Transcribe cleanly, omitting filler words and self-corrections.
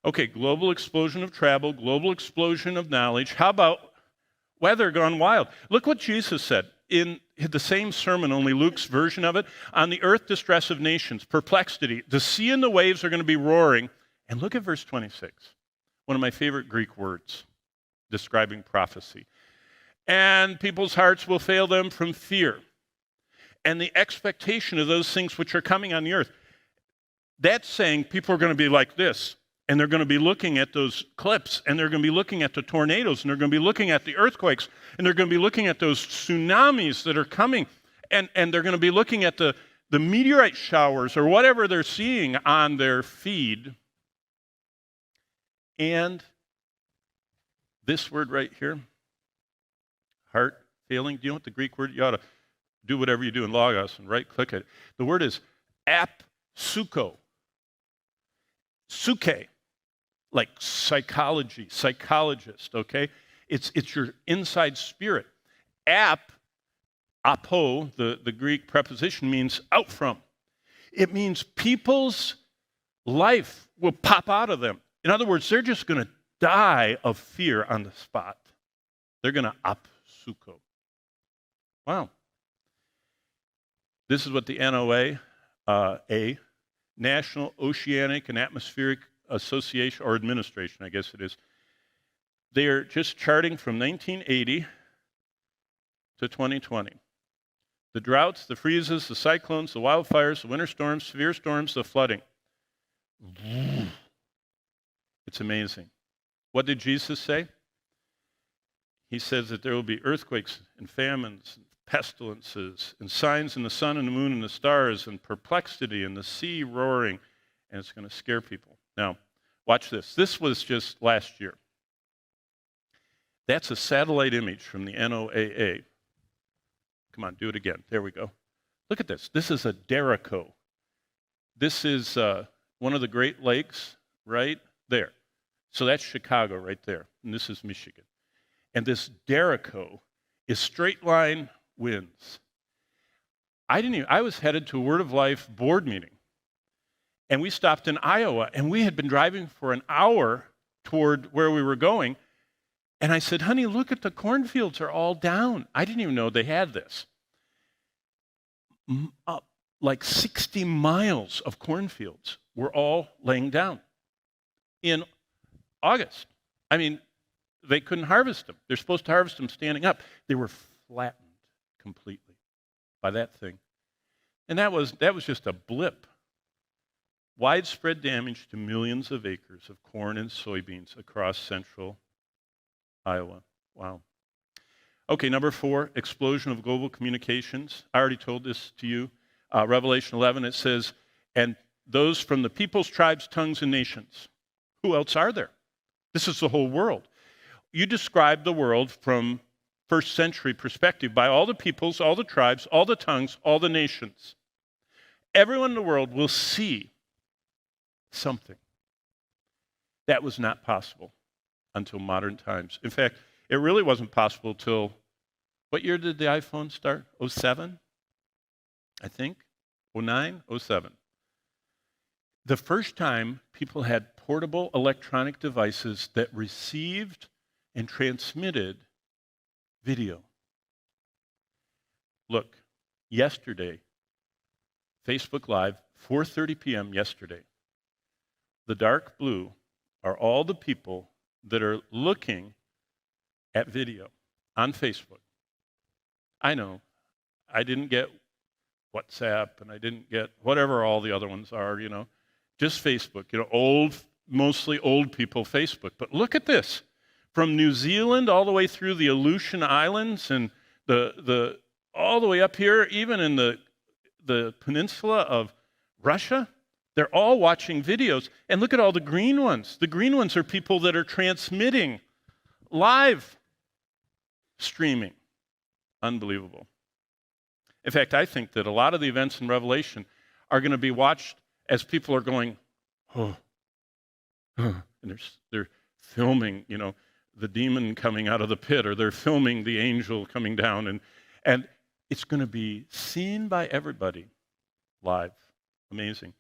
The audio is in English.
Okay, global explosion of travel, global explosion of knowledge. How about weather gone wild? Look what Jesus said in the same sermon, only Luke's version of it. On the earth, distress of nations, perplexity. The sea and the waves are going to be roaring. And look at verse 26, one of my favorite Greek words describing prophecy. And people's hearts will fail them from fear and the expectation of those things which are coming on the earth. That's saying people are going to be like this, and they're going to be looking at those clips, and they're going to be looking at the tornadoes, and they're going to be looking at the earthquakes, and they're going to be looking at those tsunamis that are coming, and they're going to be looking at the meteorite showers or whatever they're seeing on their feed. And this word right here, heart failing. Do you know what the Greek word? You ought to do whatever you do in Logos and right-click it. The word is apsuko. Suke, like psychology, psychologist, okay? It's your inside spirit. Apo, the Greek preposition, means out from. It means people's life will pop out of them. In other words, they're just going to die of fear on the spot. They're going to apsuko. Wow. This is what the NOAA, National Oceanic and Atmospheric Association, or Administration, I guess it is. They are just charting from 1980 to 2020. The droughts, the freezes, the cyclones, the wildfires, the winter storms, severe storms, the flooding. It's amazing. What did Jesus say? He says that there will be earthquakes and famines, and pestilences, and signs in the sun and the moon and the stars, and perplexity, and the sea roaring, and it's going to scare people. Now, watch this. This was just last year. That's a satellite image from the NOAA. Come on, do it again. There we go. Look at this. This is a derecho. This is one of the Great Lakes right there. So that's Chicago right there, and this is Michigan. And this derecho is straight line winds. I was headed to a Word of Life board meeting, and we stopped in Iowa, and we had been driving for an hour toward where we were going, and I said, honey, look at the cornfields are all down. I didn't even know they had this. Like 60 miles of cornfields were all laying down in August. I mean, they couldn't harvest them. They're supposed to harvest them standing up. They were flattened completely by that thing. And that was just a blip. Widespread damage to millions of acres of corn and soybeans across central Iowa. Wow. Okay, number 4, explosion of global communications. I already told this to you. Revelation 11, it says, and those from the peoples, tribes, tongues, and nations. Who else are there? This is the whole world. You describe the world from first century perspective by all the peoples, all the tribes, all the tongues, all the nations. Everyone in the world will see something. That was not possible until modern times. In fact, it really wasn't possible till, what year did the iPhone start? 07? I think. 09? 07. The first time people had portable electronic devices that received and transmitted video. Look, yesterday, Facebook Live, 4:30 p.m. yesterday, the dark blue are all the people that are looking at video on Facebook. I know, I didn't get WhatsApp, and I didn't get whatever all the other ones are, just Facebook, mostly old people Facebook. But look at this. From New Zealand all the way through the Aleutian Islands and the all the way up here, even in the peninsula of Russia, they're all watching videos. And look at all the green ones. The green ones are people that are transmitting, live streaming. Unbelievable. In fact, I think that a lot of the events in Revelation are going to be watched as people are going, and they're filming, the demon coming out of the pit, or they're filming the angel coming down, and it's going to be seen by everybody live. Amazing.